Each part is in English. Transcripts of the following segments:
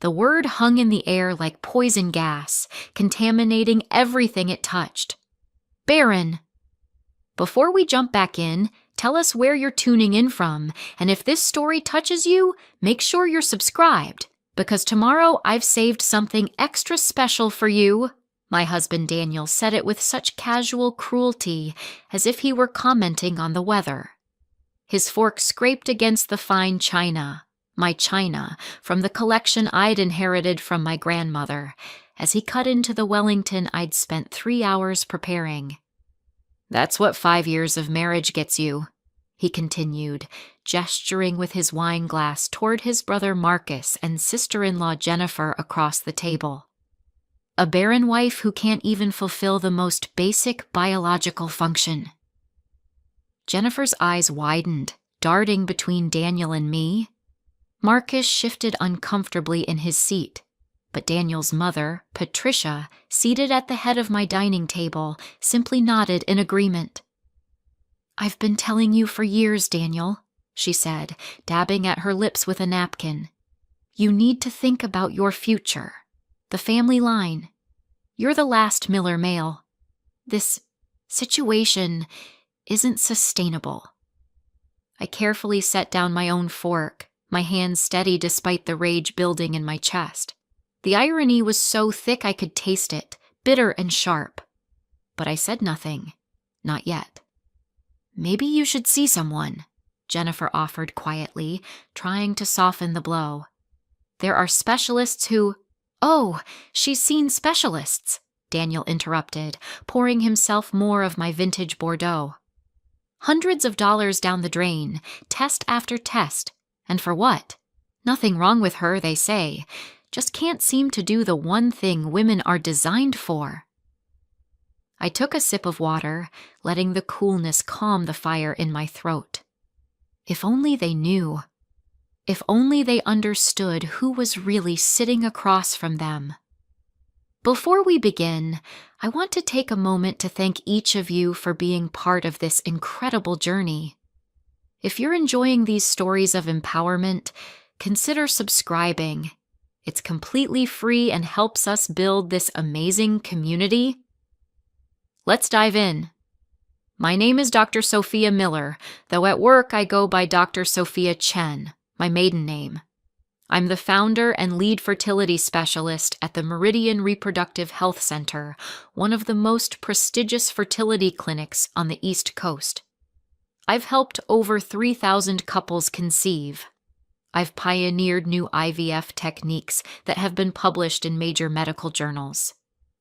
The word hung in the air like poison gas, contaminating everything it touched. Barren! Before we jump back in, tell us where you're tuning in from, and if this story touches you, make sure you're subscribed, because tomorrow I've saved something extra special for you. My husband Daniel said it with such casual cruelty, as if he were commenting on the weather. His fork scraped against the fine china, my china, from the collection I'd inherited from my grandmother, as he cut into the Wellington I'd spent 3 hours preparing. That's what 5 years of marriage gets you, he continued, gesturing with his wine glass toward his brother Marcus and sister-in-law Jennifer across the table. A barren wife who can't even fulfill the most basic biological function. Jennifer's eyes widened, darting between Daniel and me. Marcus shifted uncomfortably in his seat, but Daniel's mother, Patricia, seated at the head of my dining table, simply nodded in agreement. "I've been telling you for years, Daniel," she said, dabbing at her lips with a napkin. "You need to think about your future. The family line. You're the last Miller male. This situation isn't sustainable." I carefully set down my own fork, my hands steady despite the rage building in my chest. The irony was so thick I could taste it, bitter and sharp. But I said nothing. Not yet. "Maybe you should see someone," Jennifer offered quietly, trying to soften the blow. "There are specialists who—" "Oh, she's seen specialists," Daniel interrupted, pouring himself more of my vintage Bordeaux. "Hundreds of dollars down the drain, test after test. And for what? Nothing wrong with her, they say. Just can't seem to do the one thing women are designed for." I took a sip of water, letting the coolness calm the fire in my throat. If only they knew. If only they understood who was really sitting across from them. Before we begin, I want to take a moment to thank each of you for being part of this incredible journey. If you're enjoying these stories of empowerment, consider subscribing. It's completely free and helps us build this amazing community. Let's dive in. My name is Dr. Sophia Miller, though at work I go by Dr. Sophia Chen, my maiden name. I'm the founder and lead fertility specialist at the Meridian Reproductive Health Center, one of the most prestigious fertility clinics on the East Coast. I've helped over 3,000 couples conceive. I've pioneered new IVF techniques that have been published in major medical journals.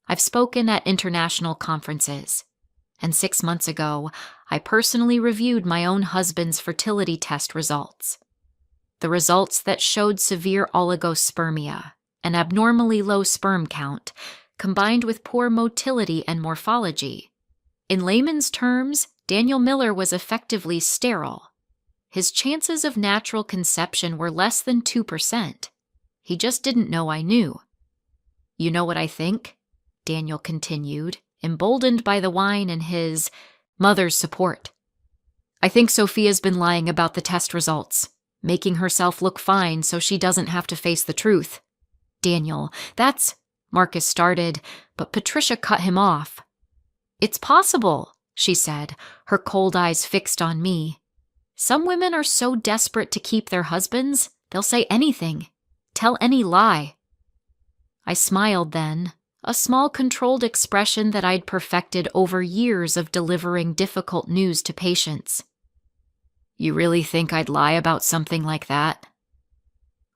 I've spoken at international conferences. And 6 months ago, I personally reviewed my own husband's fertility test results. The results that showed severe oligospermia, an abnormally low sperm count, combined with poor motility and morphology. In layman's terms, Daniel Miller was effectively sterile. His chances of natural conception were less than 2%. He just didn't know I knew. "You know what I think?" Daniel continued, emboldened by the wine and his mother's support. "I think Sophia's been lying about the test results, making herself look fine so she doesn't have to face the truth." "Daniel, that's—" Marcus started, but Patricia cut him off. "It's possible," she said, her cold eyes fixed on me. "Some women are so desperate to keep their husbands, they'll say anything, tell any lie." I smiled then, a small controlled expression that I'd perfected over years of delivering difficult news to patients. "You really think I'd lie about something like that?"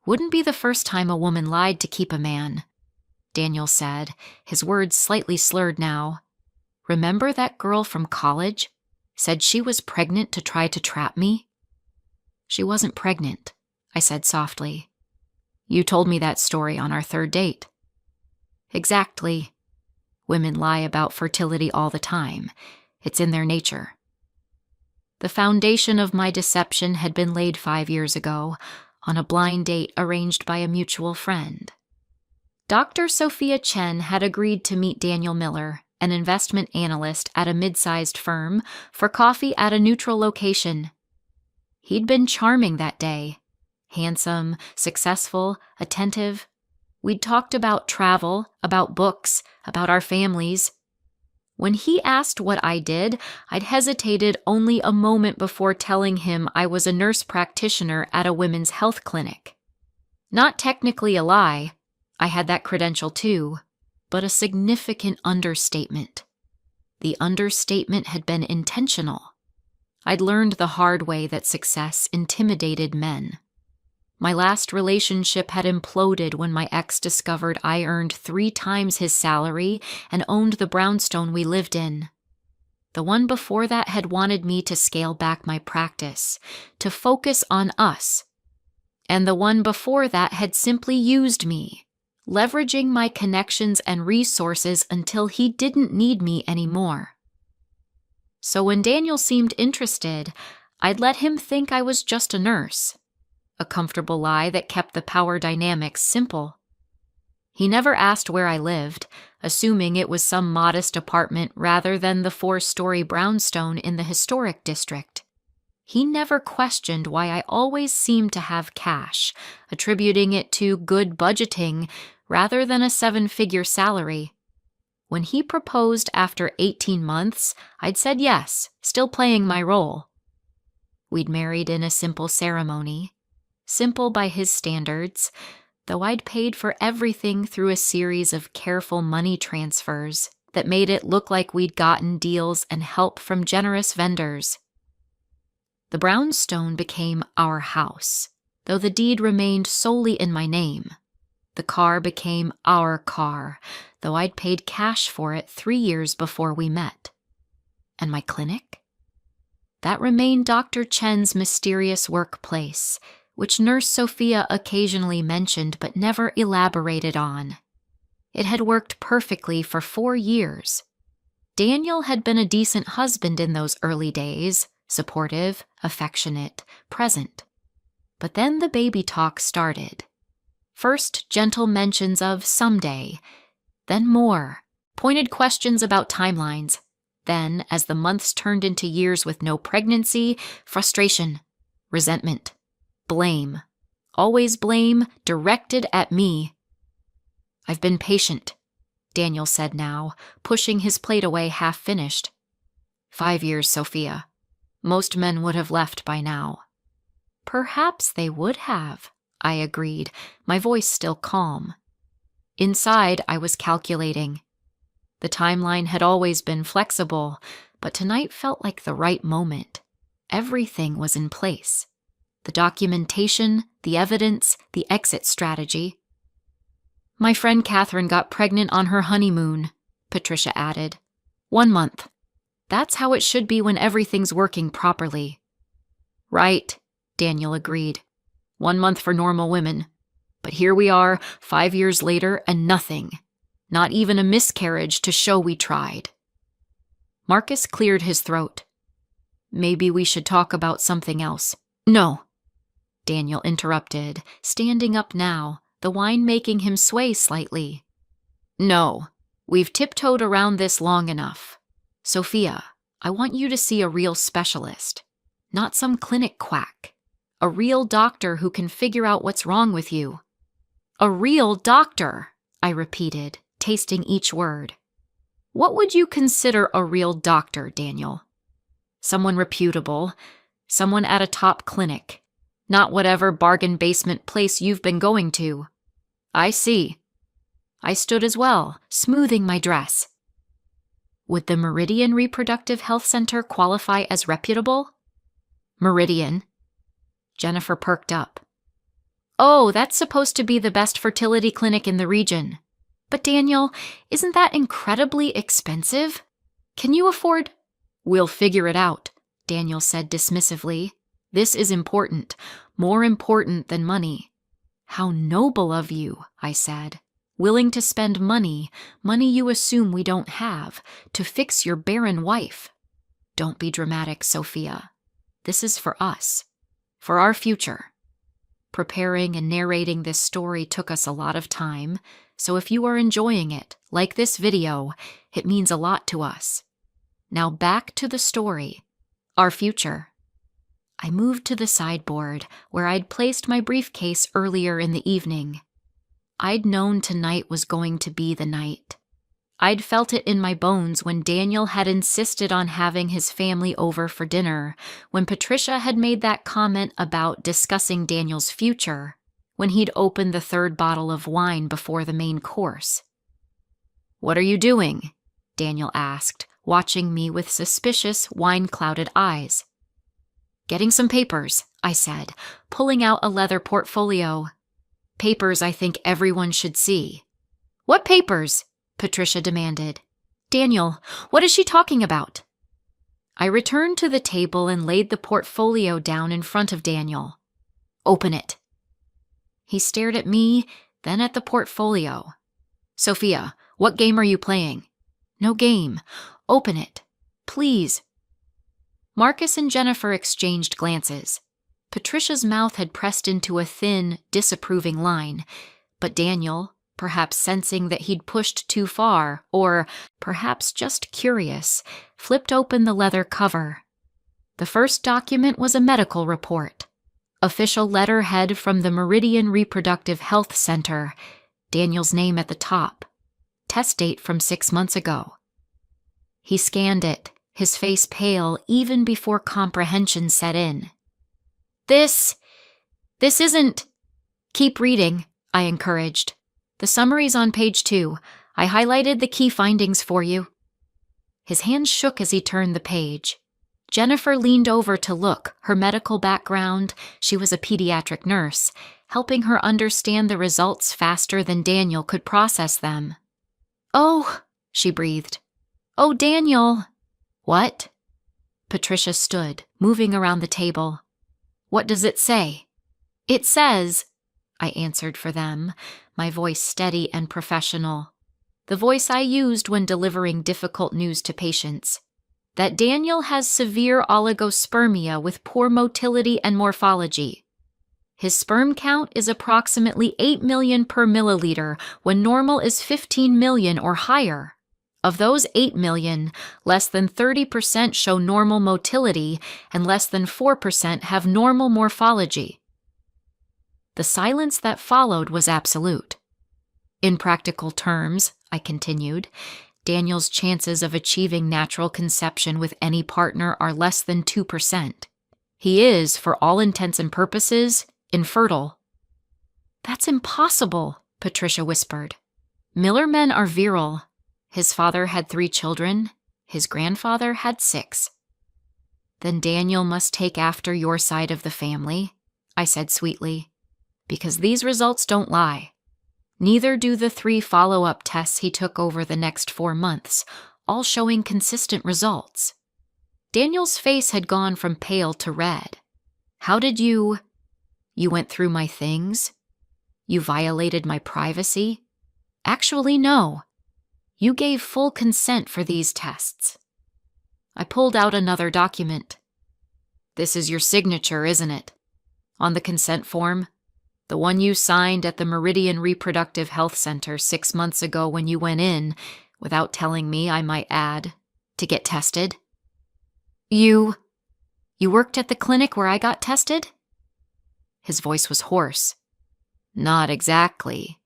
"Wouldn't be the first time a woman lied to keep a man," Daniel said, his words slightly slurred now. "Remember that girl from college? Said she was pregnant to try to trap me?" "She wasn't pregnant," I said softly. "You told me that story on our 3rd date." "Exactly. Women lie about fertility all the time. It's in their nature." The foundation of my deception had been laid 5 years ago, on a blind date arranged by a mutual friend. Dr. Sophia Chen had agreed to meet Daniel Miller, an investment analyst at a mid-sized firm, for coffee at a neutral location. He'd been charming that day. Handsome, successful, attentive. We'd talked about travel, about books, about our families. When he asked what I did, I'd hesitated only a moment before telling him I was a nurse practitioner at a women's health clinic. Not technically a lie, I had that credential too, but a significant understatement. The understatement had been intentional. I'd learned the hard way that success intimidated men. My last relationship had imploded when my ex discovered I earned 3 times his salary and owned the brownstone we lived in. The one before that had wanted me to scale back my practice, to focus on us. And the one before that had simply used me, leveraging my connections and resources until he didn't need me anymore. So when Daniel seemed interested, I'd let him think I was just a nurse. A comfortable lie that kept the power dynamics simple. He never asked where I lived, assuming it was some modest apartment rather than the 4-story brownstone in the historic district. He never questioned why I always seemed to have cash, attributing it to good budgeting rather than a 7-figure salary. When he proposed after 18 months, I'd said yes, still playing my role. We'd married in a simple ceremony. Simple by his standards, though I'd paid for everything through a series of careful money transfers that made it look like we'd gotten deals and help from generous vendors. The brownstone became our house, though the deed remained solely in my name. The car became our car, though I'd paid cash for it 3 years before we met. And my clinic? That remained Dr. Chen's mysterious workplace, which Nurse Sophia occasionally mentioned but never elaborated on. It had worked perfectly for 4 years. Daniel had been a decent husband in those early days, supportive, affectionate, present. But then the baby talk started. First, gentle mentions of someday, then more, pointed questions about timelines. Then, as the months turned into years with no pregnancy, frustration, resentment. Blame. Always blame, directed at me. I've been patient, Daniel said now, pushing his plate away half-finished. 5 years, Sophia. Most men would have left by now. Perhaps they would have, I agreed, my voice still calm. Inside, I was calculating. The timeline had always been flexible, but tonight felt like the right moment. Everything was in place. The documentation, the evidence, the exit strategy. My friend Catherine got pregnant on her honeymoon, Patricia added. 1 month. That's how it should be when everything's working properly. Right, Daniel agreed. 1 month for normal women. But here we are, 5 years later, and nothing. Not even a miscarriage to show we tried. Marcus cleared his throat. Maybe we should talk about something else. No, Daniel interrupted, standing up now, the wine making him sway slightly. No, we've tiptoed around this long enough. Sophia, I want you to see a real specialist, not some clinic quack. A real doctor who can figure out what's wrong with you. A real doctor, I repeated, tasting each word. What would you consider a real doctor, Daniel? Someone reputable, someone at a top clinic. Not whatever bargain basement place you've been going to. I see. I stood as well, smoothing my dress. Would the Meridian Reproductive Health Center qualify as reputable? Meridian. Jennifer perked up. Oh, that's supposed to be the best fertility clinic in the region. But Daniel, isn't that incredibly expensive? Can you afford? We'll figure it out, Daniel said dismissively. This is important, more important than money. How noble of you, I said. Willing to spend money you assume we don't have, to fix your barren wife. Don't be dramatic, Sophia. This is for us, for our future. Preparing and narrating this story took us a lot of time, so if you are enjoying it, like this video, it means a lot to us. Now back to the story, our future. I moved to the sideboard where I'd placed my briefcase earlier in the evening. I'd known tonight was going to be the night. I'd felt it in my bones when Daniel had insisted on having his family over for dinner, when Patricia had made that comment about discussing Daniel's future, when he'd opened the third bottle of wine before the main course. "What are you doing?" Daniel asked, watching me with suspicious, wine-clouded eyes. "Getting some papers," I said, pulling out a leather portfolio. "Papers I think everyone should see." "What papers?" Patricia demanded. "Daniel, what is she talking about?" I returned to the table and laid the portfolio down in front of Daniel. "Open it." He stared at me, then at the portfolio. "Sophia, what game are you playing?" "No game. Open it. Please." Marcus and Jennifer exchanged glances. Patricia's mouth had pressed into a thin, disapproving line, but Daniel, perhaps sensing that he'd pushed too far, or perhaps just curious, flipped open the leather cover. The first document was a medical report. Official letterhead from the Meridian Reproductive Health Center, Daniel's name at the top. Test date from 6 months ago. He scanned it, his face pale even before comprehension set in. This isn't... "Keep reading," I encouraged. "The summary's on page 2. I highlighted the key findings for you." His hands shook as he turned the page. Jennifer leaned over to look, her medical background, she was a pediatric nurse, helping her understand the results faster than Daniel could process them. "Oh," she breathed. "Oh, Daniel." "What?" Patricia stood, moving around the table. "What does it say?" "It says," I answered for them, my voice steady and professional, the voice I used when delivering difficult news to patients, "that Daniel has severe oligospermia with poor motility and morphology. His sperm count is approximately 8 million per milliliter when normal is 15 million or higher. Of those 8 million, less than 30% show normal motility and less than 4% have normal morphology." The silence that followed was absolute. "In practical terms," I continued, "Daniel's chances of achieving natural conception with any partner are less than 2%. He is, for all intents and purposes, infertile." "That's impossible," Patricia whispered. "Miller men are virile. His father had 3 children. His grandfather had 6. "Then Daniel must take after your side of the family," I said sweetly, "because these results don't lie. Neither do the 3 follow-up tests he took over the next 4 months, all showing consistent results." Daniel's face had gone from pale to red. "How did you went through my things? You violated my privacy?" "Actually, no. You gave full consent for these tests." I pulled out another document. "This is your signature, isn't it? On the consent form? The one you signed at the Meridian Reproductive Health Center 6 months ago when you went in, without telling me, I might add, to get tested?" You worked at the clinic where I got tested?" His voice was hoarse. "Not exactly."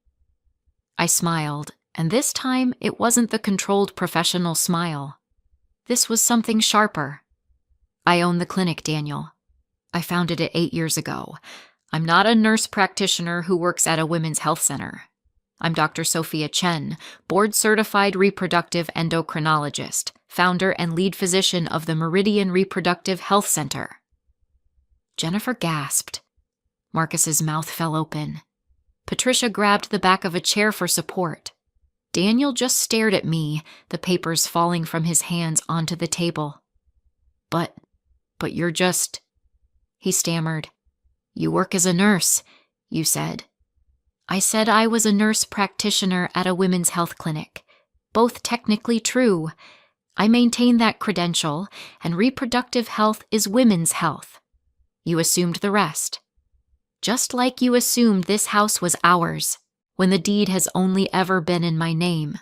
I smiled, and this time it wasn't the controlled professional smile. This was something sharper. "I own the clinic, Daniel. I founded it 8 years ago. I'm not a nurse practitioner who works at a women's health center. I'm Dr. Sophia Chen, board-certified reproductive endocrinologist, founder and lead physician of the Meridian Reproductive Health Center." Jennifer gasped. Marcus's mouth fell open. Patricia grabbed the back of a chair for support. Daniel just stared at me, the papers falling from his hands onto the table. But you're just..." he stammered. "You work as a nurse, you said." "I said I was a nurse practitioner at a women's health clinic. Both technically true. I maintain that credential, and reproductive health is women's health. You assumed the rest. Just like you assumed this house was ours, when the deed has only ever been in my name.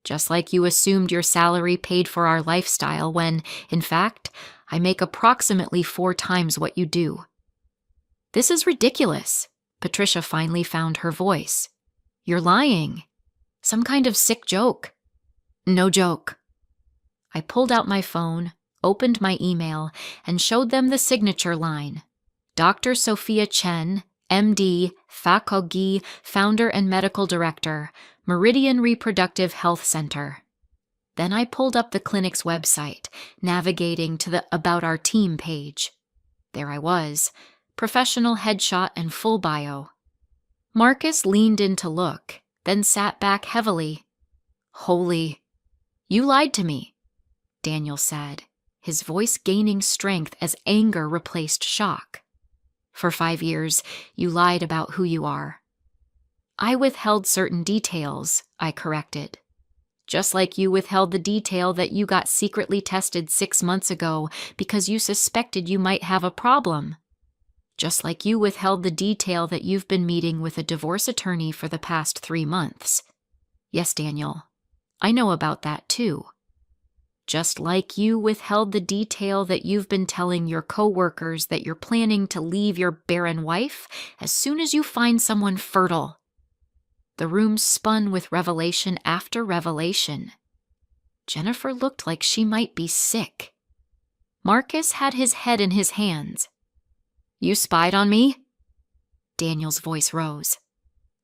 Just like you assumed your salary paid for our lifestyle when, in fact, I make approximately 4 times what you do." "This is ridiculous." Patricia finally found her voice. You're lying. Some kind of sick joke. No joke. I pulled out my phone, opened my email, and showed them the signature line. Dr. Sophia Chen, MD, Fakogi, founder and medical director, Meridian Reproductive Health Center. Then I pulled up the clinic's website, navigating to the About Our Team page. There I was, professional headshot and full bio. Marcus leaned in to look, then sat back heavily. Holy, you lied to me, Daniel said, his voice gaining strength as anger replaced shock. For 5 years, you lied about who you are. I withheld certain details, I corrected. Just like you withheld the detail that you got secretly tested 6 months ago because you suspected you might have a problem. Just like you withheld the detail that you've been meeting with a divorce attorney for the past 3 months. Yes, Daniel, I know about that too. Just like you withheld the detail that you've been telling your coworkers that you're planning to leave your barren wife as soon as you find someone fertile. The room spun with revelation after revelation. Jennifer looked like she might be sick. Marcus had his head in his hands. You spied on me? Daniel's voice rose.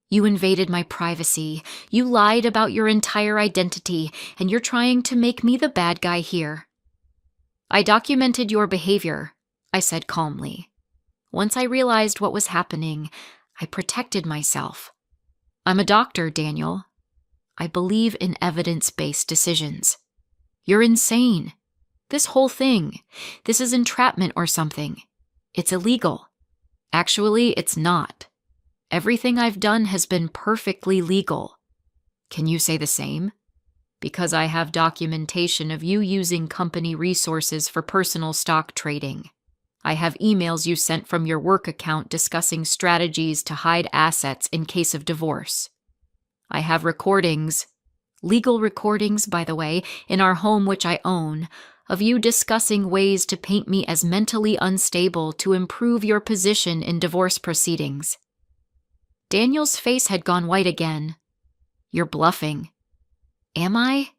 You invaded my privacy. You lied about your entire identity, and you're trying to make me the bad guy here. I documented your behavior, I said calmly. Once I realized what was happening, I protected myself. I'm a doctor, Daniel. I believe in evidence-based decisions. You're insane. This whole thing, this is entrapment or something. It's illegal. Actually, it's not. Everything I've done has been perfectly legal. Can you say the same? Because I have documentation of you using company resources for personal stock trading. I have emails you sent from your work account discussing strategies to hide assets in case of divorce. I have recordings, legal recordings, by the way, in our home which I own, of you discussing ways to paint me as mentally unstable to improve your position in divorce proceedings. Daniel's face had gone white again. You're bluffing. Am I?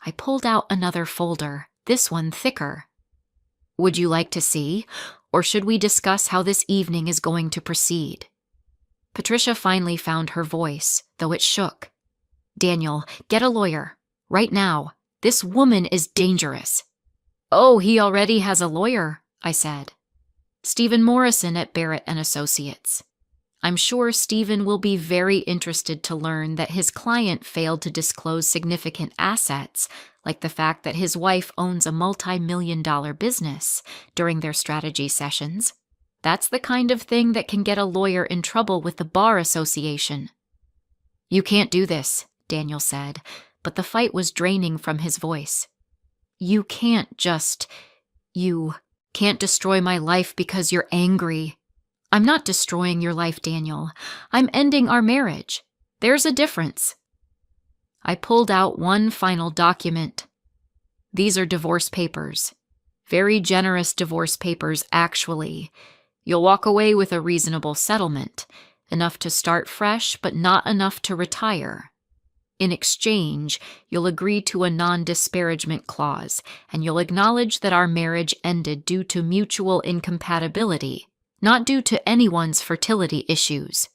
I pulled out another folder, this one thicker. Would you like to see, or should we discuss how this evening is going to proceed? Patricia finally found her voice, though it shook. Daniel, get a lawyer. Right now. This woman is dangerous. Oh, he already has a lawyer, I said. Stephen Morrison at Barrett and Associates. I'm sure Stephen will be very interested to learn that his client failed to disclose significant assets, like the fact that his wife owns a multi-million-dollar business, during their strategy sessions. That's the kind of thing that can get a lawyer in trouble with the Bar Association. You can't do this, Daniel said, but the fight was draining from his voice. You can't destroy my life because you're angry. I'm not destroying your life, Daniel. I'm ending our marriage. There's a difference. I pulled out one final document. These are divorce papers. Very generous divorce papers, actually. You'll walk away with a reasonable settlement, enough to start fresh, but not enough to retire. In exchange, you'll agree to a non-disparagement clause, and you'll acknowledge that our marriage ended due to mutual incompatibility, not due to anyone's fertility issues.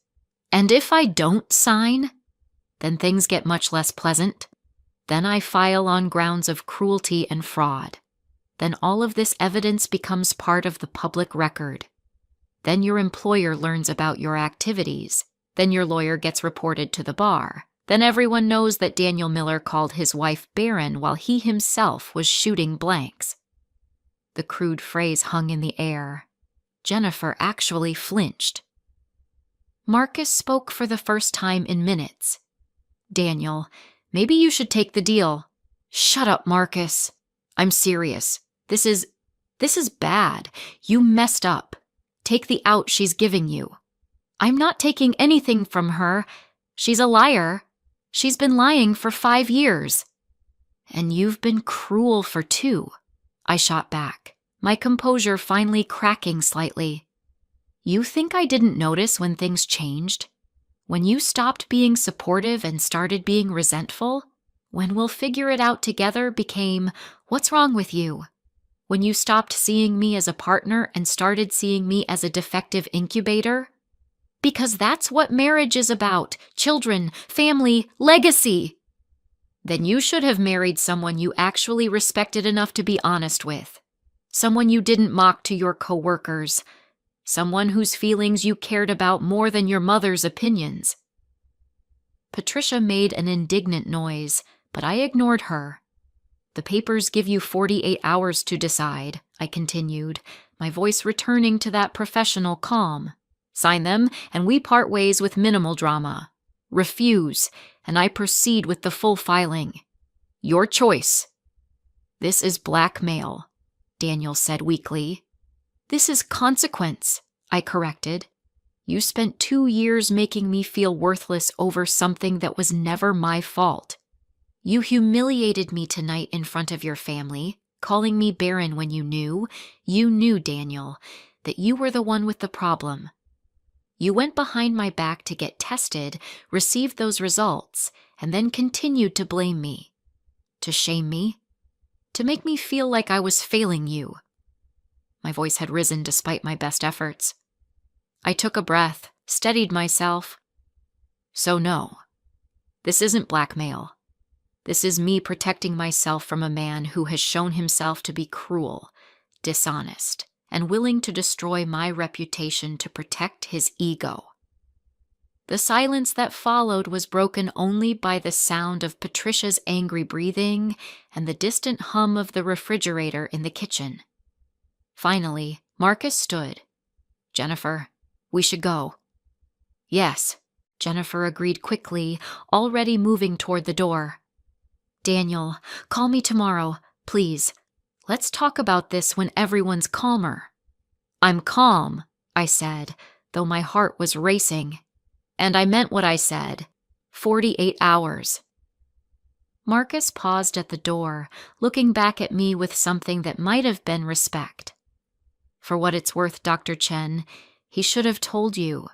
And if I don't sign, then things get much less pleasant. Then I file on grounds of cruelty and fraud. Then all of this evidence becomes part of the public record. Then your employer learns about your activities. Then your lawyer gets reported to the bar. Then everyone knows that Daniel Miller called his wife Barren while he himself was shooting blanks. The crude phrase hung in the air. Jennifer actually flinched. Marcus spoke for the first time in minutes. Daniel, maybe you should take the deal. Shut up, Marcus. I'm serious. This is bad. You messed up. Take the out she's giving you. I'm not taking anything from her. She's a liar. She's been lying for 5 years. And you've been cruel for 2, I shot back, my composure finally cracking slightly. You think I didn't notice when things changed? When you stopped being supportive and started being resentful, when we'll figure it out together became, what's wrong with you? When you stopped seeing me as a partner and started seeing me as a defective incubator? Because that's what marriage is about: children, family, legacy. Then you should have married someone you actually respected enough to be honest with. Someone you didn't mock to your coworkers. Someone whose feelings you cared about more than your mother's opinions. Patricia made an indignant noise, but I ignored her. The papers give you 48 hours to decide, I continued, my voice returning to that professional calm. Sign them, and we part ways with minimal drama. Refuse, and I proceed with the full filing. Your choice. This is blackmail, Daniel said weakly. This is consequence, I corrected. You spent 2 years making me feel worthless over something that was never my fault. You humiliated me tonight in front of your family, calling me Barren when you knew, Daniel, that you were the one with the problem. You went behind my back to get tested, received those results, and then continued to blame me, to shame me, to make me feel like I was failing you. My voice had risen despite my best efforts. I took a breath, steadied myself. So no, this isn't blackmail. This is me protecting myself from a man who has shown himself to be cruel, dishonest, and willing to destroy my reputation to protect his ego. The silence that followed was broken only by the sound of Patricia's angry breathing and the distant hum of the refrigerator in the kitchen. Finally, Marcus stood. Jennifer, we should go. Yes, Jennifer agreed quickly, already moving toward the door. Daniel, call me tomorrow, please. Let's talk about this when everyone's calmer. I'm calm, I said, though my heart was racing. And I meant what I said. 48 hours. Marcus paused at the door, looking back at me with something that might have been respect. For what it's worth, Dr. Chen, he should have told you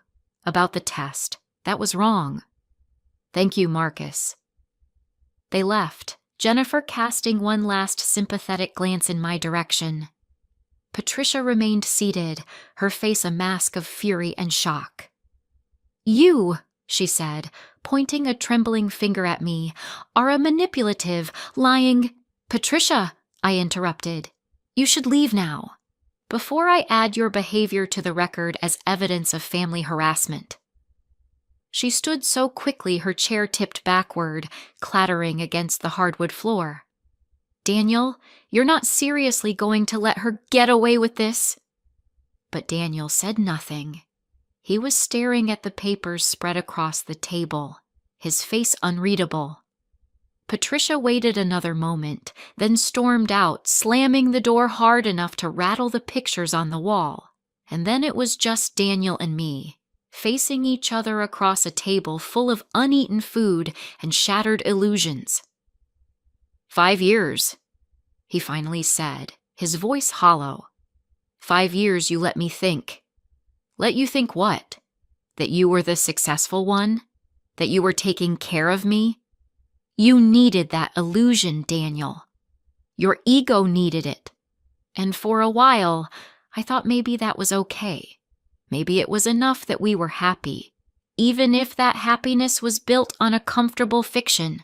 about the test. That was wrong. Thank you, Marcus. They left, Jennifer casting one last sympathetic glance in my direction. Patricia remained seated, her face a mask of fury and shock. You, she said, pointing a trembling finger at me, are a manipulative, lying— Patricia, I interrupted. You should leave now, before I add your behavior to the record as evidence of family harassment. She stood so quickly her chair tipped backward, clattering against the hardwood floor. Daniel, you're not seriously going to let her get away with this? But Daniel said nothing. He was staring at the papers spread across the table, his face unreadable. Patricia waited another moment, then stormed out, slamming the door hard enough to rattle the pictures on the wall. And then it was just Daniel and me, facing each other across a table full of uneaten food and shattered illusions. 5 years, he finally said, his voice hollow. 5 years you let me think. Let you think what? That you were the successful one? That you were taking care of me? You needed that illusion, Daniel. Your ego needed it. And for a while, I thought maybe that was okay. Maybe it was enough that we were happy, even if that happiness was built on a comfortable fiction.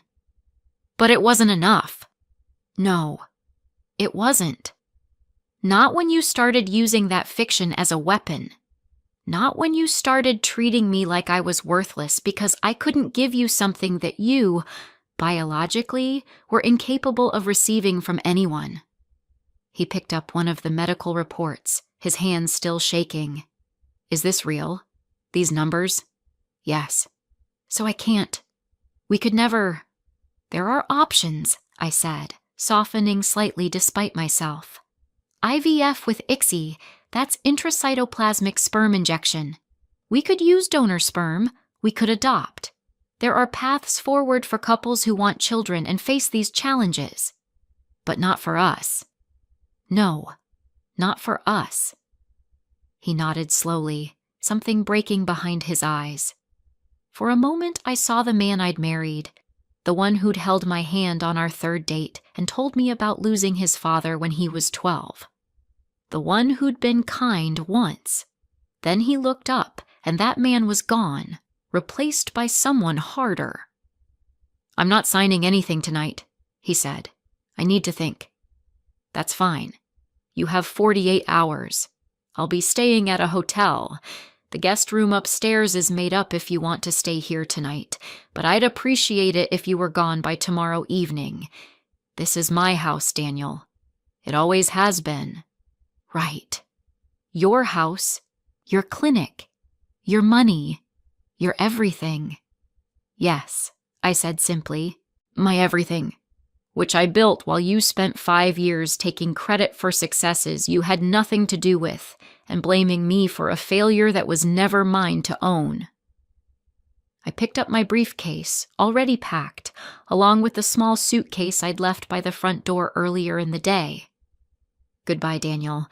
But it wasn't enough. No, it wasn't. Not when you started using that fiction as a weapon. Not when you started treating me like I was worthless because I couldn't give you something that you, biologically, were incapable of receiving from anyone. He picked up one of the medical reports, his hands still shaking. Is this real? These numbers? Yes. So I can't. We could never. There are options, I said, softening slightly despite myself. IVF with ICSI, that's intracytoplasmic sperm injection. We could use donor sperm. We could adopt. There are paths forward for couples who want children and face these challenges. But not for us. No, not for us. He nodded slowly, something breaking behind his eyes. For a moment, I saw the man I'd married, the one who'd held my hand on our third date and told me about losing his father when he was 12. The one who'd been kind once. Then he looked up, and that man was gone, replaced by someone harder. "I'm not signing anything tonight," he said. "I need to think." "That's fine. You have 48 hours. I'll be staying at a hotel. The guest room upstairs is made up if you want to stay here tonight, but I'd appreciate it if you were gone by tomorrow evening. This is my house, Daniel. It always has been." "Right. Your house, your clinic, your money, your everything." "Yes," I said simply, "my everything, which I built while you spent 5 years taking credit for successes you had nothing to do with and blaming me for a failure that was never mine to own." I picked up my briefcase, already packed, along with the small suitcase I'd left by the front door earlier in the day. "Goodbye, Daniel.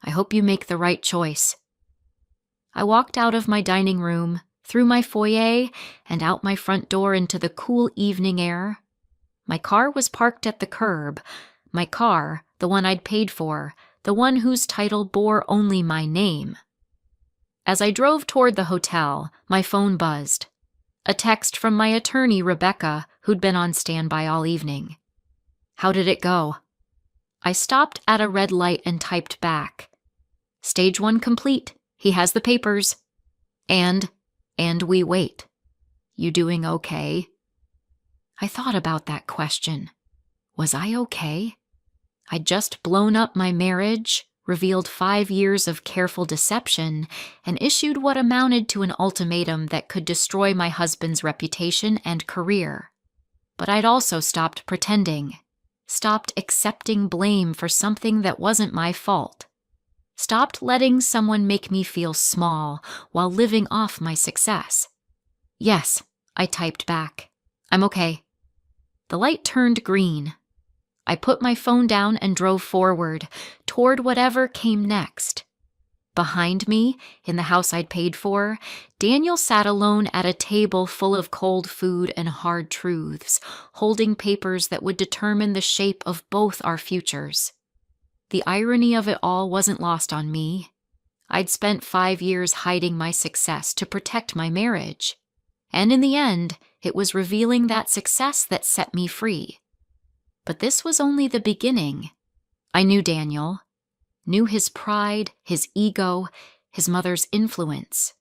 I hope you make the right choice." I walked out of my dining room, through my foyer, and out my front door into the cool evening air. My car was parked at the curb. My car, the one I'd paid for, the one whose title bore only my name. As I drove toward the hotel, my phone buzzed. A text from my attorney, Rebecca, who'd been on standby all evening. "How did it go?" I stopped at a red light and typed back. "Stage 1 complete. He has the papers. And we wait. You doing okay?" I thought about that question. Was I okay? I'd just blown up my marriage, revealed 5 years of careful deception, and issued what amounted to an ultimatum that could destroy my husband's reputation and career. But I'd also stopped pretending, stopped accepting blame for something that wasn't my fault, stopped letting someone make me feel small while living off my success. "Yes," I typed back. "I'm okay." The light turned green. I put my phone down and drove forward, toward whatever came next. Behind me, in the house I'd paid for, Daniel sat alone at a table full of cold food and hard truths, holding papers that would determine the shape of both our futures. The irony of it all wasn't lost on me. I'd spent 5 years hiding my success to protect my marriage. And in the end, it was revealing that success that set me free. But this was only the beginning. I knew Daniel, knew his pride, his ego, his mother's influence.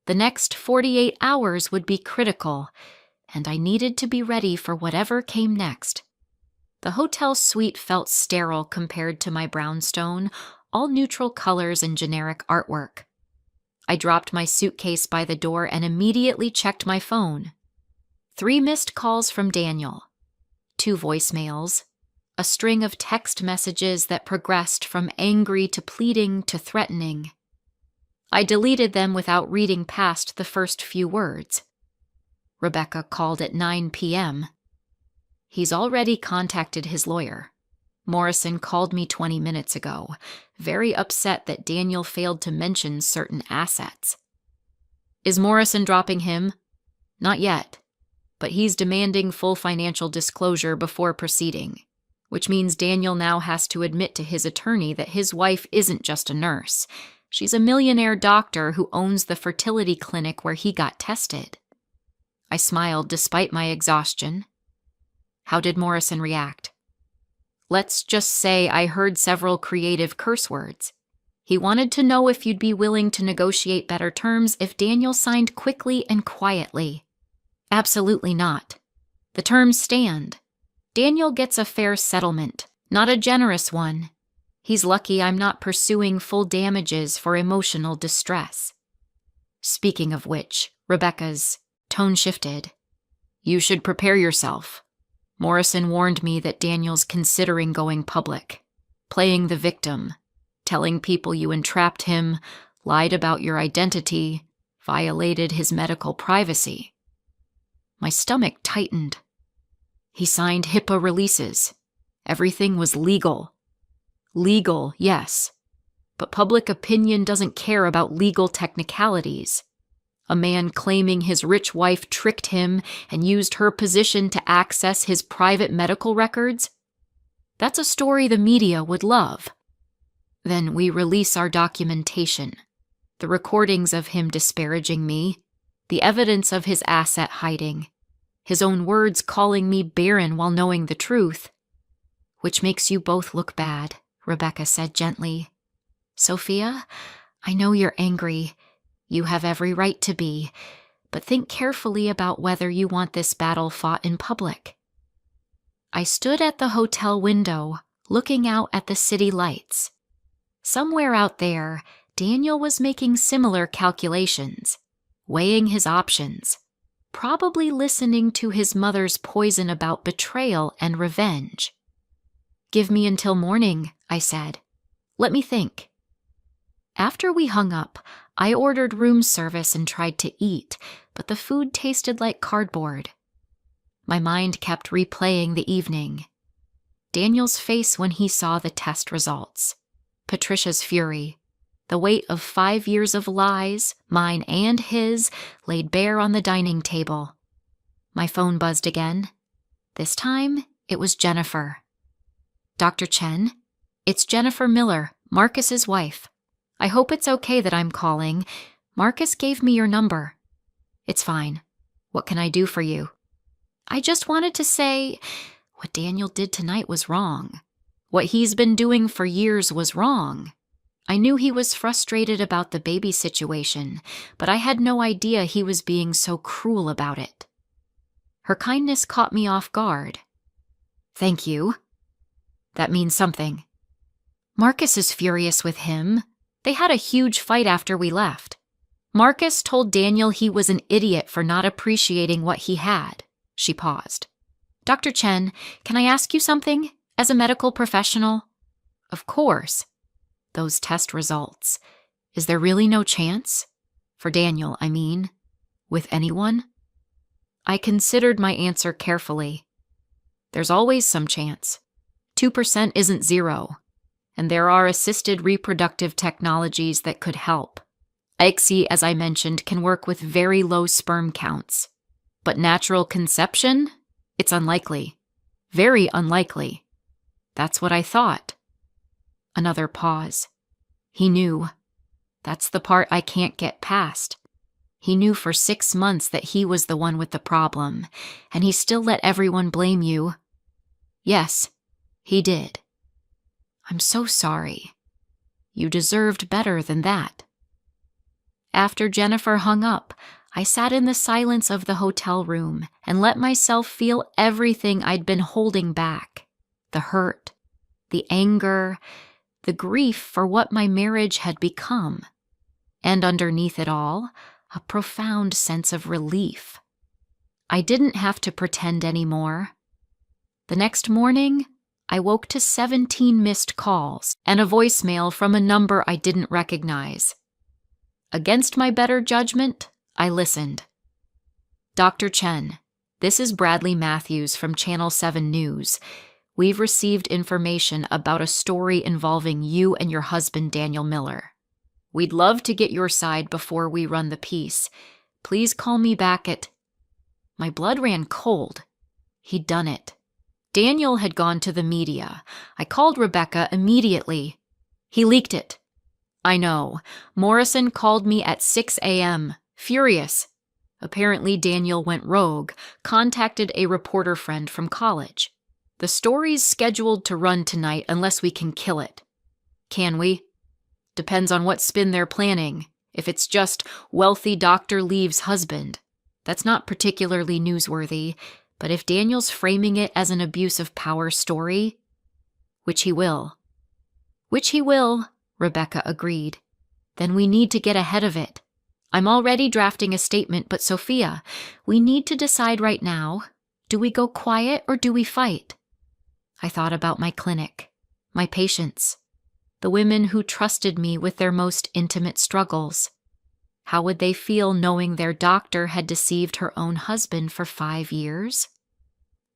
The next 48 hours would be critical, and I needed to be ready for whatever came next. The hotel suite felt sterile compared to my brownstone, all neutral colors and generic artwork. I dropped my suitcase by the door and immediately checked my phone. 3 missed calls from Daniel. 2 voicemails, a string of text messages that progressed from angry to pleading to threatening. I deleted them without reading past the first few words. Rebecca called at 9 p.m. He's already contacted his lawyer. Morrison called me 20 minutes ago, very upset that Daniel failed to mention certain assets. Is Morrison dropping him? Not yet. But he's demanding full financial disclosure before proceeding, which means Daniel now has to admit to his attorney that his wife isn't just a nurse. She's a millionaire doctor who owns the fertility clinic where he got tested. I smiled despite my exhaustion. How did Morrison react? Let's just say I heard several creative curse words. He wanted to know if you'd be willing to negotiate better terms if Daniel signed quickly and quietly. Absolutely not. The terms stand. Daniel gets a fair settlement, not a generous one. He's lucky I'm not pursuing full damages for emotional distress. Speaking of which, Rebecca's tone shifted. You should prepare yourself. Morrison warned me that Daniel's considering going public, playing the victim, telling people you entrapped him, lied about your identity, violated his medical privacy. My stomach tightened. He signed HIPAA releases. Everything was legal. Legal, yes. But public opinion doesn't care about legal technicalities. A man claiming his rich wife tricked him and used her position to access his private medical records? That's a story the media would love. Then we release our documentation, the recordings of him disparaging me, the evidence of his asset hiding, his own words calling me barren while knowing the truth. Which makes you both look bad, Rebecca said gently. Sophia, I know you're angry. You have every right to be, but think carefully about whether you want this battle fought in public. I stood at the hotel window, looking out at the city lights. Somewhere out there, Daniel was making similar calculations, weighing his options, probably listening to his mother's poison about betrayal and revenge. Give me until morning, I said. Let me think. After we hung up, I ordered room service and tried to eat, but the food tasted like cardboard. My mind kept replaying the evening. Daniel's face when he saw the test results. Patricia's fury. The weight of 5 years of lies, mine and his, laid bare on the dining table. My phone buzzed again. This time, it was Jennifer. Dr. Chen, it's Jennifer Miller, Marcus's wife. I hope it's okay that I'm calling. Marcus gave me your number. It's fine. What can I do for you? I just wanted to say what Daniel did tonight was wrong. What he's been doing for years was wrong. I knew he was frustrated about the baby situation, but I had no idea he was being so cruel about it. Her kindness caught me off guard. Thank you. That means something. Marcus is furious with him. They had a huge fight after we left. Marcus told Daniel he was an idiot for not appreciating what he had. She paused. Dr. Chen, can I ask you something? As a medical professional? Of course. Those test results. Is there really no chance? For Daniel, I mean. With anyone? I considered my answer carefully. There's always some chance. 2% isn't zero. And there are assisted reproductive technologies that could help. ICSI, as I mentioned, can work with very low sperm counts. But natural conception? It's unlikely. Very unlikely. That's what I thought. Another pause. He knew. That's the part I can't get past. He knew for 6 months that he was the one with the problem, and he still let everyone blame you. Yes, he did. I'm so sorry. You deserved better than that. After Jennifer hung up, I sat in the silence of the hotel room and let myself feel everything I'd been holding back. The hurt, the anger, the grief for what my marriage had become. And underneath it all, a profound sense of relief. I didn't have to pretend anymore. The next morning, I woke to 17 missed calls and a voicemail from a number I didn't recognize. Against my better judgment, I listened. Dr. Chen, this is Bradley Matthews from Channel 7 News. We've received information about a story involving you and your husband, Daniel Miller. We'd love to get your side before we run the piece. Please call me back at... My blood ran cold. He'd done it. Daniel had gone to the media. I called Rebecca immediately. He leaked it. I know. Morrison called me at 6 a.m., furious. Apparently Daniel went rogue, contacted a reporter friend from college. The story's scheduled to run tonight unless we can kill it. Can we? Depends on what spin they're planning. If it's just wealthy doctor leaves husband, that's not particularly newsworthy. But if Daniel's framing it as an abuse of power story, which he will, Rebecca agreed, then we need to get ahead of it. I'm already drafting a statement, but Sophia, we need to decide right now, do we go quiet or do we fight? I thought about my clinic, my patients, the women who trusted me with their most intimate struggles. How would they feel knowing their doctor had deceived her own husband for 5 years?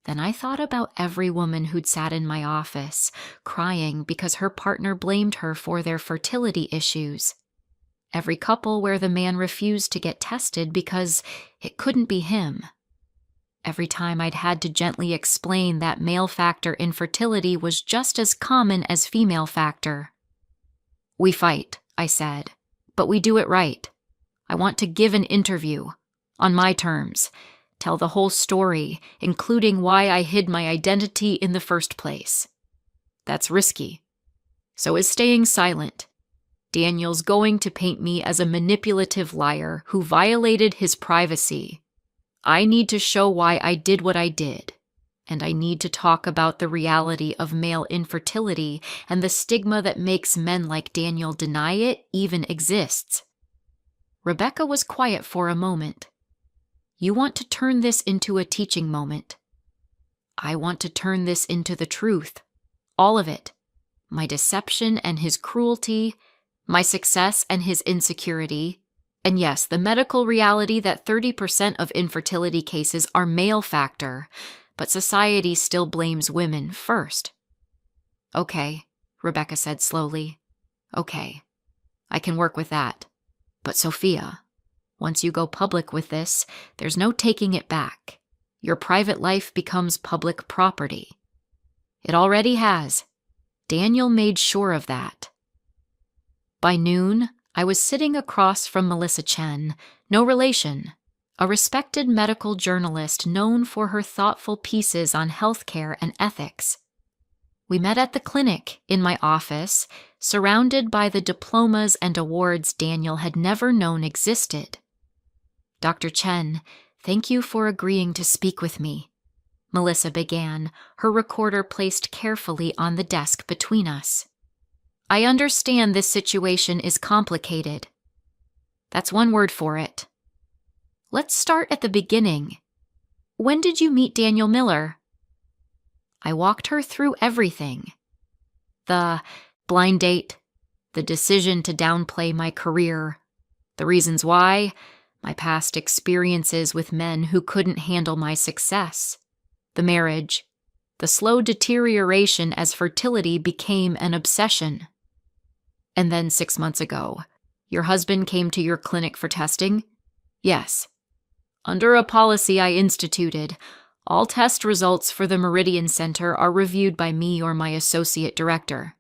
Then I thought about every woman who'd sat in my office, crying because her partner blamed her for their fertility issues. Every couple where the man refused to get tested because it couldn't be him. Every time I'd had to gently explain that male factor infertility was just as common as female factor. "We fight," I said, "but we do it right. I want to give an interview, on my terms, tell the whole story, including why I hid my identity in the first place. That's risky. So is staying silent. Daniel's going to paint me as a manipulative liar who violated his privacy. I need to show why I did what I did, and I need to talk about the reality of male infertility and the stigma that makes men like Daniel deny it even exists." Rebecca was quiet for a moment. "You want to turn this into a teaching moment. I want to turn this into the truth. All of it. My deception and his cruelty, my success and his insecurity, and yes, the medical reality that 30% of infertility cases are male factor, but society still blames women first." "Okay," Rebecca said slowly. "Okay, I can work with that. But Sophia, once you go public with this, there's no taking it back. Your private life becomes public property. It already has. Daniel made sure of that." By noon, I was sitting across from Melissa Chen, no relation, a respected medical journalist known for her thoughtful pieces on healthcare and ethics. We met at the clinic in my office, surrounded by the diplomas and awards Daniel had never known existed. "Dr. Chen, thank you for agreeing to speak with me," Melissa began, her recorder placed carefully on the desk between us. "I understand this situation is complicated. That's one word for it. Let's start at the beginning. When did you meet Daniel Miller?" I walked her through everything. The blind date, the decision to downplay my career, the reasons why, my past experiences with men who couldn't handle my success, the marriage, the slow deterioration as fertility became an obsession. And then 6 months ago, your husband came to your clinic for testing? Yes. Under a policy I instituted, all test results for the Meridian Center are reviewed by me or my associate director.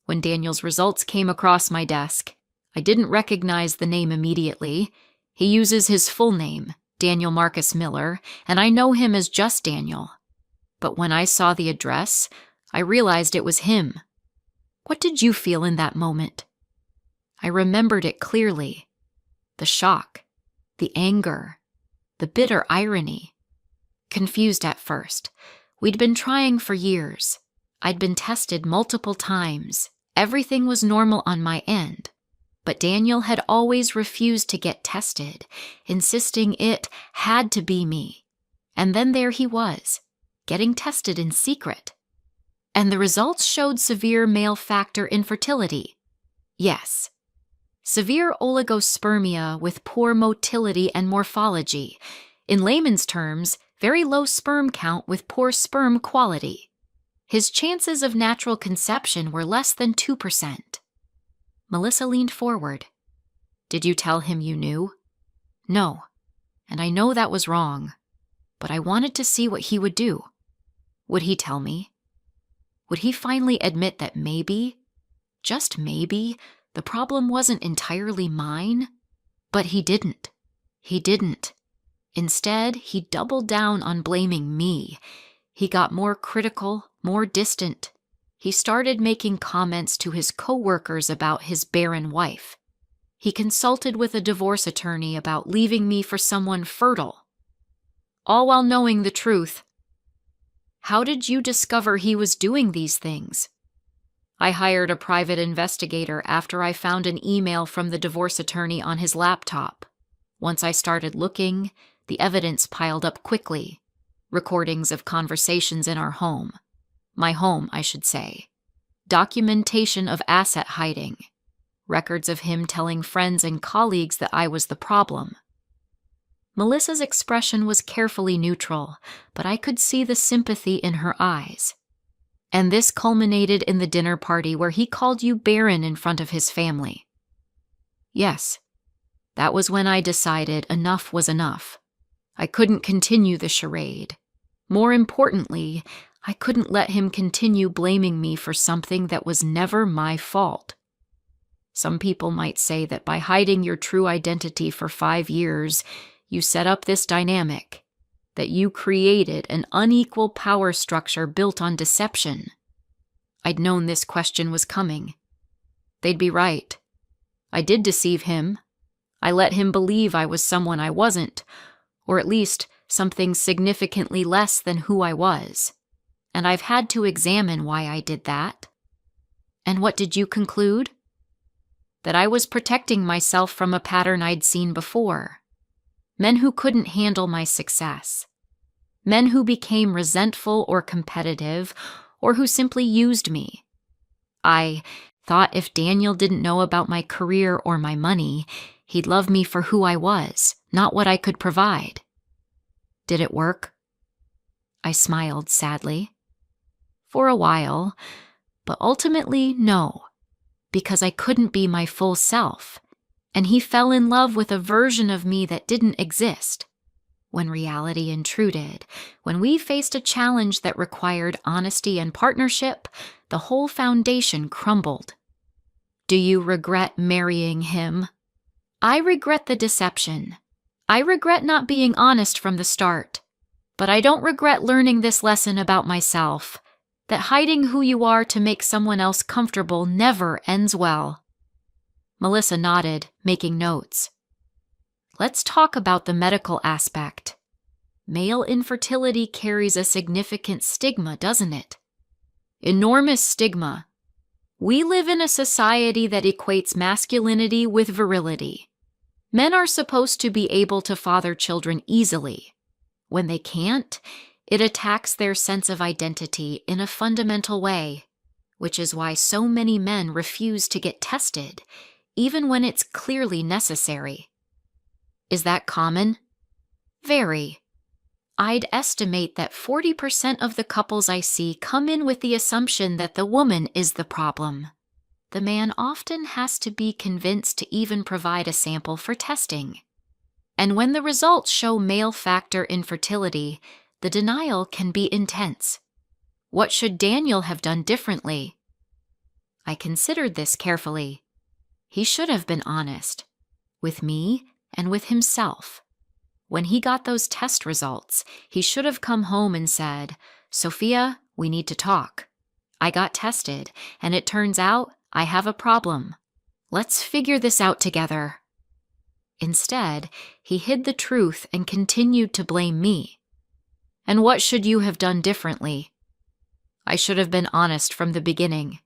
When Daniel's results came across my desk, I didn't recognize the name immediately. He uses his full name, Daniel Marcus Miller, and I know him as just Daniel. But when I saw the address, I realized it was him. What did you feel in that moment? I remembered it clearly. The shock, the anger, the bitter irony. Confused at first. We'd been trying for years. I'd been tested multiple times. Everything was normal on my end. But Daniel had always refused to get tested, insisting it had to be me. And then there he was, getting tested in secret. And the results showed severe male factor infertility. Yes. Severe oligospermia with poor motility and morphology. In layman's terms, very low sperm count with poor sperm quality. His chances of natural conception were less than 2%. Melissa leaned forward. "Did you tell him you knew?" "No, and I know that was wrong, but I wanted to see what he would do. Would he tell me? Would he finally admit that maybe, just maybe, the problem wasn't entirely mine?" But he didn't. He didn't. Instead, he doubled down on blaming me. He got more critical, more distant. He started making comments to his coworkers about his barren wife. He consulted with a divorce attorney about leaving me for someone fertile. All while knowing the truth. How did you discover he was doing these things? I hired a private investigator after I found an email from the divorce attorney on his laptop. Once I started looking, the evidence piled up quickly. Recordings of conversations in our home. My home, I should say. Documentation of asset hiding. Records of him telling friends and colleagues that I was the problem. Melissa's expression was carefully neutral, but I could see the sympathy in her eyes. And this culminated in the dinner party where he called you Barren in front of his family. Yes, that was when I decided enough was enough. I couldn't continue the charade. More importantly, I couldn't let him continue blaming me for something that was never my fault. Some people might say that by hiding your true identity for 5 years, you set up this dynamic, that you created an unequal power structure built on deception. I'd known this question was coming. They'd be right. I did deceive him. I let him believe I was someone I wasn't, or at least something significantly less than who I was. And I've had to examine why I did that. And what did you conclude? That I was protecting myself from a pattern I'd seen before. Men who couldn't handle my success. Men who became resentful or competitive, or who simply used me. I thought if Daniel didn't know about my career or my money, he'd love me for who I was, not what I could provide. Did it work? I smiled sadly. For a while, but ultimately no, because I couldn't be my full self, and he fell in love with a version of me that didn't exist. When reality intruded, when we faced a challenge that required honesty and partnership, the whole foundation crumbled. Do you regret marrying him? I regret the deception. I regret not being honest from the start. But I don't regret learning this lesson about myself, that hiding who you are to make someone else comfortable never ends well. Melissa nodded, making notes. Let's talk about the medical aspect. Male infertility carries a significant stigma, doesn't it? Enormous stigma. We live in a society that equates masculinity with virility. Men are supposed to be able to father children easily. When they can't, it attacks their sense of identity in a fundamental way, which is why so many men refuse to get tested, even when it's clearly necessary. Is that common? Very. I'd estimate that 40% of the couples I see come in with the assumption that the woman is the problem. The man often has to be convinced to even provide a sample for testing. And when the results show male factor infertility, the denial can be intense. What should Daniel have done differently? I considered this carefully. He should have been honest, with me and with himself. When he got those test results, he should have come home and said, "Sophia, we need to talk. I got tested, and it turns out I have a problem. Let's figure this out together." Instead, he hid the truth and continued to blame me. And what should you have done differently? I should have been honest from the beginning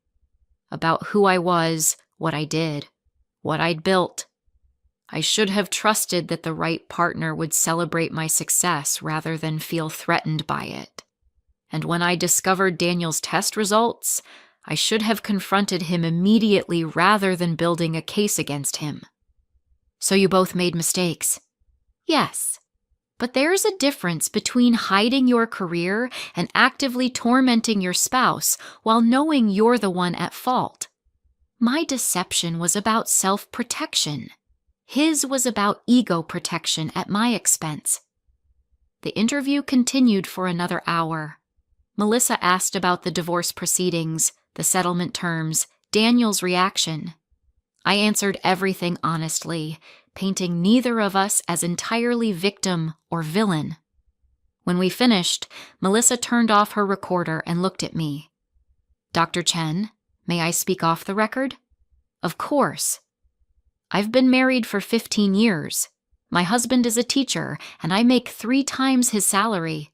about who I was, what I did, what I'd built. I should have trusted that the right partner would celebrate my success rather than feel threatened by it. And when I discovered Daniel's test results, I should have confronted him immediately rather than building a case against him. So you both made mistakes? Yes. But there's a difference between hiding your career and actively tormenting your spouse while knowing you're the one at fault. My deception was about self-protection. His was about ego protection at my expense. The interview continued for another hour. Melissa asked about the divorce proceedings, the settlement terms, Daniel's reaction. I answered everything honestly, painting neither of us as entirely victim or villain. When we finished, Melissa turned off her recorder and looked at me. "Dr. Chen, may I speak off the record?" "Of course." "I've been married for 15 years. My husband is a teacher, and I make 3 times his salary.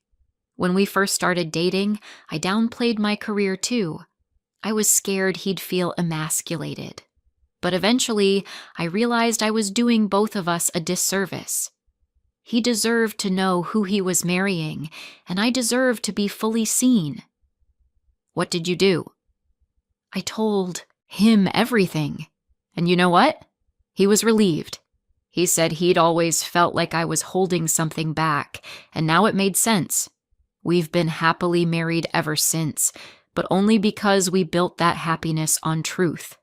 When we first started dating, I downplayed my career too. I was scared he'd feel emasculated. But eventually, I realized I was doing both of us a disservice. He deserved to know who he was marrying, and I deserved to be fully seen." "What did you do?" "I told him everything. And you know what? He was relieved. He said he'd always felt like I was holding something back, and now it made sense. We've been happily married ever since, but only because we built that happiness on truth."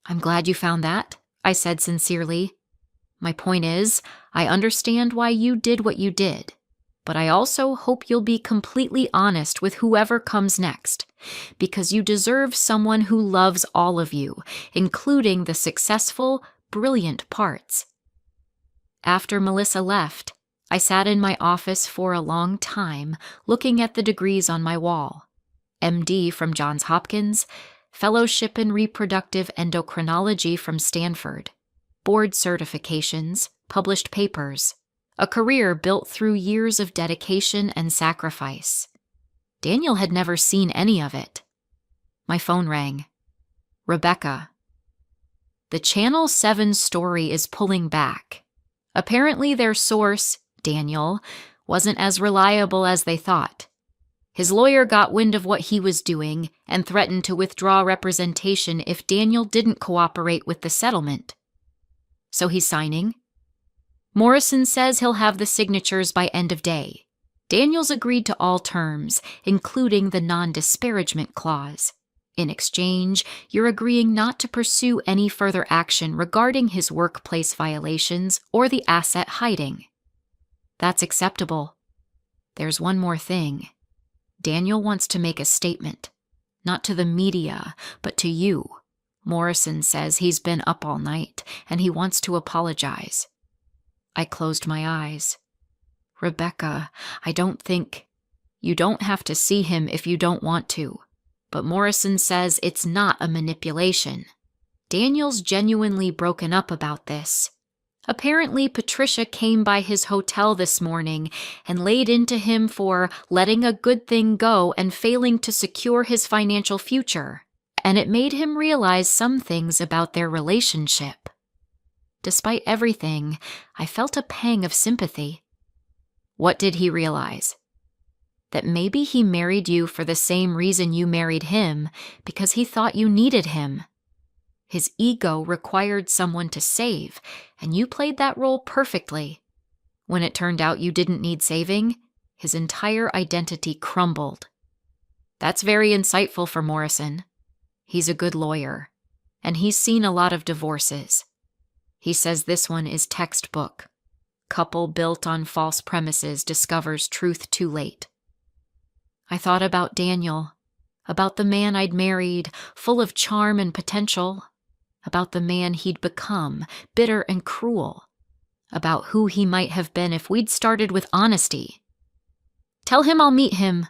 "I'm glad you found that," I said sincerely. My point is, I understand why you did what you did, but I also hope you'll be completely honest with whoever comes next, because you deserve someone who loves all of you, including the successful, brilliant parts. After Melissa left, I sat in my office for a long time, looking at the degrees on my wall. MD from Johns Hopkins, Fellowship in Reproductive Endocrinology from Stanford, board certifications, published papers, a career built through years of dedication and sacrifice. Daniel had never seen any of it. My phone rang. Rebecca. The Channel 7 story is pulling back. Apparently their source, Daniel, wasn't as reliable as they thought. His lawyer got wind of what he was doing and threatened to withdraw representation if Daniel didn't cooperate with the settlement. So he's signing? Morrison says he'll have the signatures by end of day. Daniel's agreed to all terms, including the non-disparagement clause. In exchange, you're agreeing not to pursue any further action regarding his workplace violations or the asset hiding. That's acceptable. There's one more thing. Daniel wants to make a statement. Not to the media, but to you. Morrison says he's been up all night, and he wants to apologize. I closed my eyes. Rebecca, I don't think... You don't have to see him if you don't want to. But Morrison says it's not a manipulation. Daniel's genuinely broken up about this. Apparently, Patricia came by his hotel this morning and laid into him for letting a good thing go and failing to secure his financial future, and it made him realize some things about their relationship. Despite everything, I felt a pang of sympathy. What did he realize? That maybe he married you for the same reason you married him, because he thought you needed him. His ego required someone to save, and you played that role perfectly. When it turned out you didn't need saving, his entire identity crumbled. That's very insightful for Morrison. He's a good lawyer, and he's seen a lot of divorces. He says this one is textbook. Couple built on false premises discovers truth too late. I thought about Daniel, about the man I'd married, full of charm and potential, about the man he'd become, bitter and cruel, about who he might have been if we'd started with honesty. Tell him I'll meet him.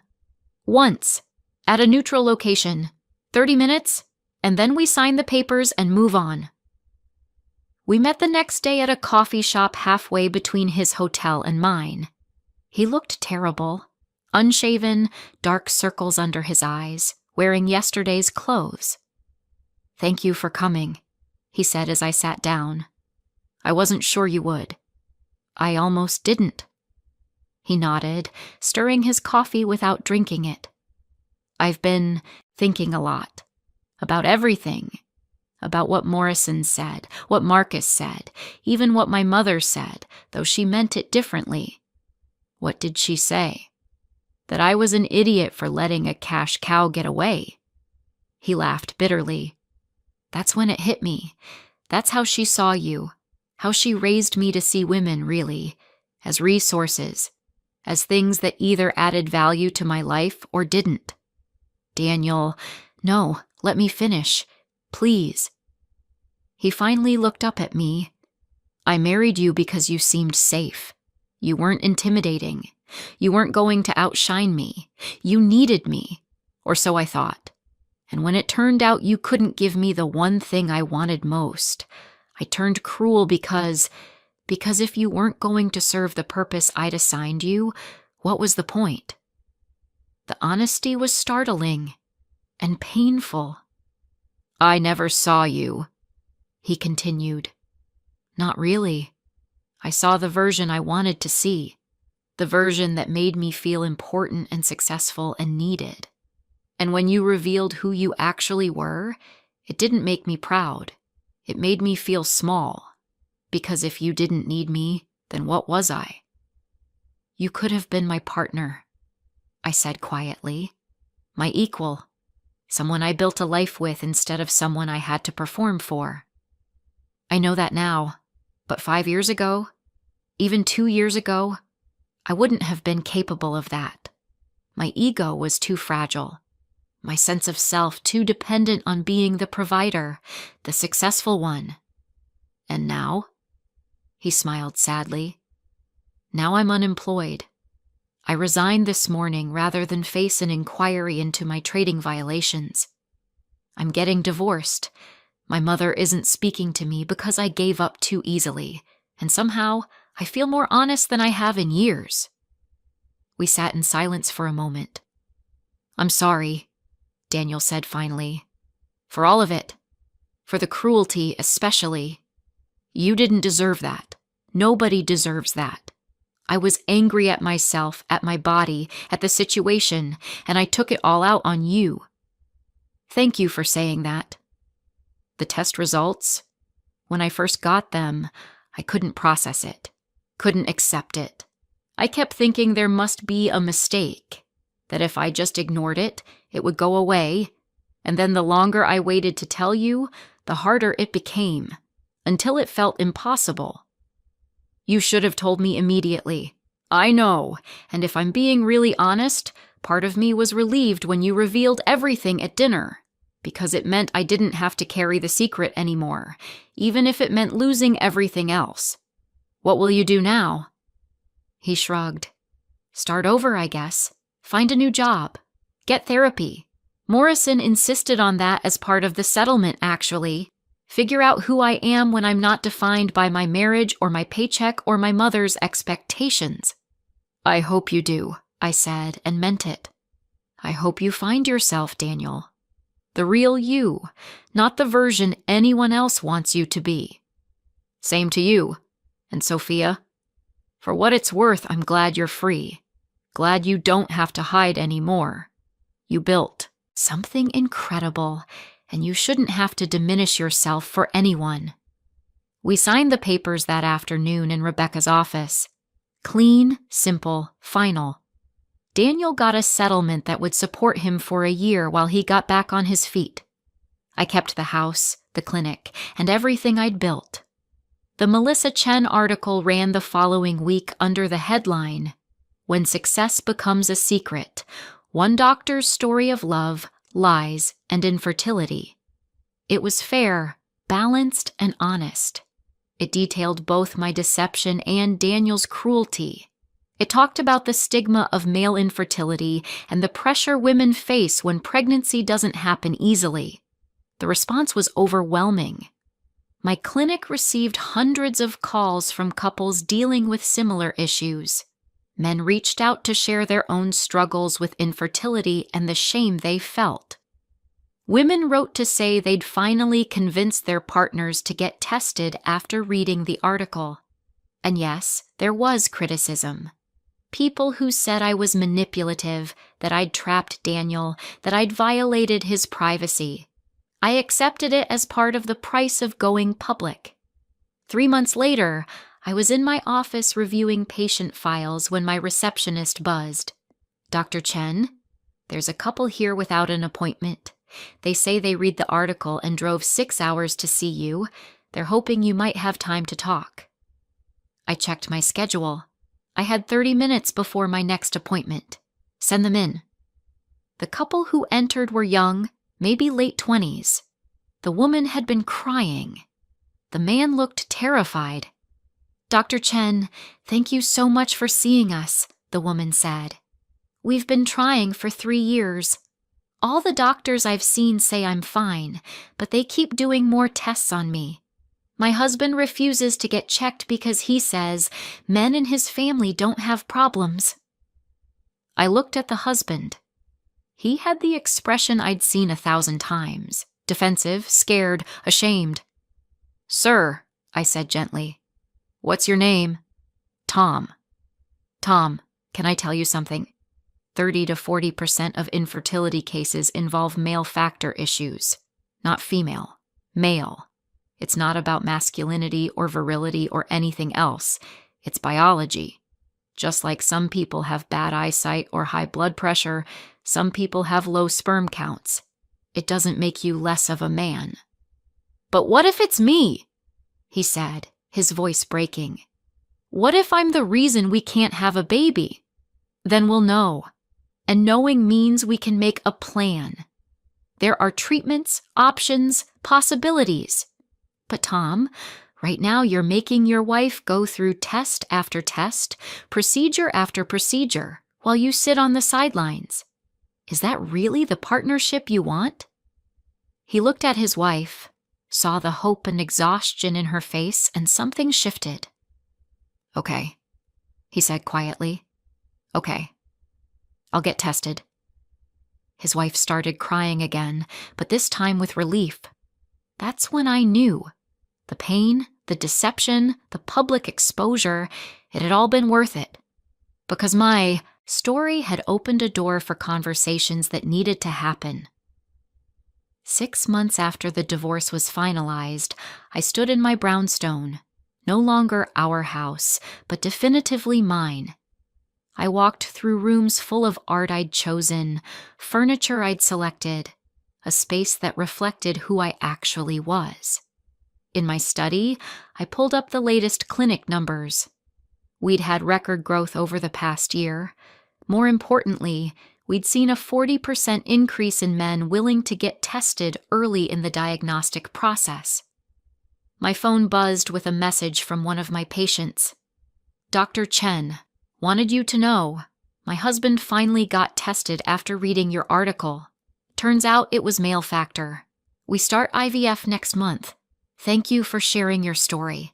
Once, at a neutral location, 30 minutes, and then we sign the papers and move on. We met the next day at a coffee shop halfway between his hotel and mine. He looked terrible. Unshaven, dark circles under his eyes, wearing yesterday's clothes. Thank you for coming, he said as I sat down. I wasn't sure you would. I almost didn't. He nodded, stirring his coffee without drinking it. I've been thinking a lot. About everything. About what Morrison said, what Marcus said, even what my mother said, though she meant it differently. What did she say? That I was an idiot for letting a cash cow get away. He laughed bitterly. That's when it hit me. That's how she saw you. How she raised me to see women, really, as resources, as things that either added value to my life or didn't. Daniel, no, let me finish. Please. He finally looked up at me. I married you because you seemed safe. You weren't intimidating. You weren't going to outshine me. You needed me, or so I thought. And when it turned out you couldn't give me the one thing I wanted most, I turned cruel because if you weren't going to serve the purpose I'd assigned you, what was the point? The honesty was startling and painful. I never saw you, he continued. Not really. I saw the version I wanted to see. The version that made me feel important and successful and needed. And when you revealed who you actually were, it didn't make me proud. It made me feel small. Because if you didn't need me, then what was I? You could have been my partner, I said quietly. My equal. Someone I built a life with instead of someone I had to perform for. I know that now, but 5 years ago, even 2 years ago, I wouldn't have been capable of that. My ego was too fragile. My sense of self too dependent on being the provider, the successful one. And now? He smiled sadly. Now I'm unemployed. I resigned this morning rather than face an inquiry into my trading violations. I'm getting divorced. My mother isn't speaking to me because I gave up too easily, and somehow I feel more honest than I have in years. We sat in silence for a moment. I'm sorry, Daniel said finally. For all of it. For the cruelty especially. You didn't deserve that. Nobody deserves that. I was angry at myself, at my body, at the situation, and I took it all out on you. Thank you for saying that. The test results? When I first got them, I couldn't process it, couldn't accept it. I kept thinking there must be a mistake, that if I just ignored it, it would go away, and then the longer I waited to tell you, the harder it became, until it felt impossible. You should have told me immediately. I know, and if I'm being really honest, part of me was relieved when you revealed everything at dinner, because it meant I didn't have to carry the secret anymore, even if it meant losing everything else. What will you do now? He shrugged. Start over, I guess. Find a new job. Get therapy. Morrison insisted on that as part of the settlement, actually. Figure out who I am when I'm not defined by my marriage or my paycheck or my mother's expectations. I hope you do, I said, and meant it. I hope you find yourself, Daniel. The real you, not the version anyone else wants you to be. Same to you. And Sophia? For what it's worth, I'm glad you're free. Glad you don't have to hide anymore. You built something incredible, and you shouldn't have to diminish yourself for anyone. We signed the papers that afternoon in Rebecca's office. Clean, simple, final. Daniel got a settlement that would support him for a year while he got back on his feet. I kept the house, the clinic, and everything I'd built. The Melissa Chen article ran the following week under the headline, When Success Becomes a Secret, One Doctor's Story of Love, Lies, and Infertility. It was fair, balanced, and honest. It detailed both my deception and Daniel's cruelty. It talked about the stigma of male infertility and the pressure women face when pregnancy doesn't happen easily. The response was overwhelming. My clinic received hundreds of calls from couples dealing with similar issues. Men reached out to share their own struggles with infertility and the shame they felt. Women wrote to say they'd finally convinced their partners to get tested after reading the article. And yes, there was criticism. People who said I was manipulative, that I'd trapped Daniel, that I'd violated his privacy. I accepted it as part of the price of going public. 3 months later, I was in my office reviewing patient files when my receptionist buzzed. Dr. Chen, there's a couple here without an appointment. They say they read the article and drove 6 hours to see you. They're hoping you might have time to talk. I checked my schedule. I had 30 minutes before my next appointment. Send them in. The couple who entered were young, maybe late 20s. The woman had been crying. The man looked terrified. Dr. Chen, thank you so much for seeing us, the woman said. We've been trying for 3 years. All the doctors I've seen say I'm fine, but they keep doing more tests on me. My husband refuses to get checked because he says men in his family don't have problems. I looked at the husband. He had the expression I'd seen 1,000 times. Defensive, scared, ashamed. Sir, I said gently. What's your name? Tom. Tom, can I tell you something? 30 to 40% of infertility cases involve male factor issues, not female, male. It's not about masculinity or virility or anything else. It's biology. Just like some people have bad eyesight or high blood pressure, some people have low sperm counts. It doesn't make you less of a man. But what if it's me? he said, his voice breaking. What if I'm the reason we can't have a baby? Then we'll know. And knowing means we can make a plan. There are treatments, options, possibilities. But Tom, right now you're making your wife go through test after test, procedure after procedure, while you sit on the sidelines. Is that really the partnership you want? He looked at his wife, saw the hope and exhaustion in her face, and something shifted. Okay, he said quietly. Okay, I'll get tested. His wife started crying again, but this time with relief. That's when I knew. The pain, the deception, the public exposure, it had all been worth it. Because my story had opened a door for conversations that needed to happen. 6 months after the divorce was finalized, I stood in my brownstone, no longer our house, but definitively mine. I walked through rooms full of art I'd chosen, furniture I'd selected, a space that reflected who I actually was. In my study, I pulled up the latest clinic numbers. We'd had record growth over the past year. More importantly, we'd seen a 40% increase in men willing to get tested early in the diagnostic process. My phone buzzed with a message from one of my patients. Dr. Chen, wanted you to know, my husband finally got tested after reading your article. Turns out it was male factor. We start IVF next month. Thank you for sharing your story.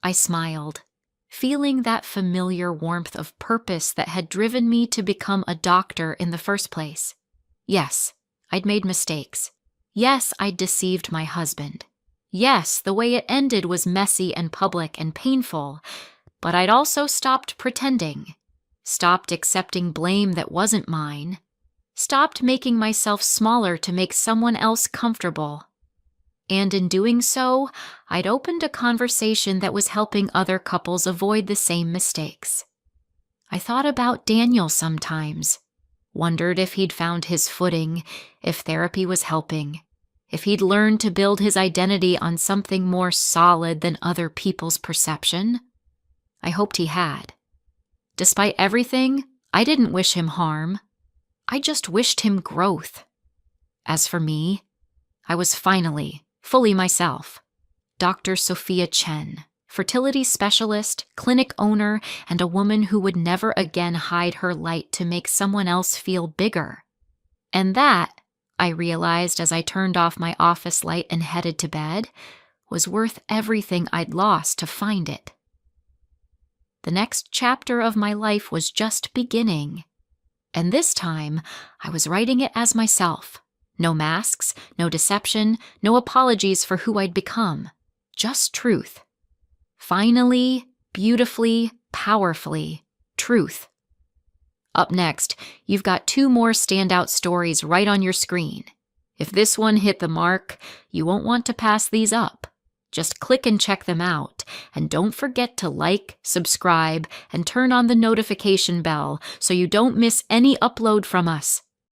I smiled, feeling that familiar warmth of purpose that had driven me to become a doctor in the first place. Yes, I'd made mistakes. Yes, I'd deceived my husband. Yes, the way it ended was messy and public and painful, but I'd also stopped pretending, stopped accepting blame that wasn't mine, stopped making myself smaller to make someone else comfortable. And in doing so, I'd opened a conversation that was helping other couples avoid the same mistakes. I thought about Daniel sometimes, wondered if he'd found his footing, if therapy was helping, if he'd learned to build his identity on something more solid than other people's perception. I hoped he had. Despite everything, I didn't wish him harm. I just wished him growth. As for me, I was finally fully myself. Dr. Sophia Chen, fertility specialist, clinic owner, and a woman who would never again hide her light to make someone else feel bigger. And that, I realized as I turned off my office light and headed to bed, was worth everything I'd lost to find it. The next chapter of my life was just beginning. And this time, I was writing it as myself. No masks, no deception, no apologies for who I'd become. Just truth. Finally, beautifully, powerfully, truth. Up next, you've got 2 more standout stories right on your screen. If this one hit the mark, you won't want to pass these up. Just click and check them out, and don't forget to like, subscribe, and turn on the notification bell so you don't miss any upload from us.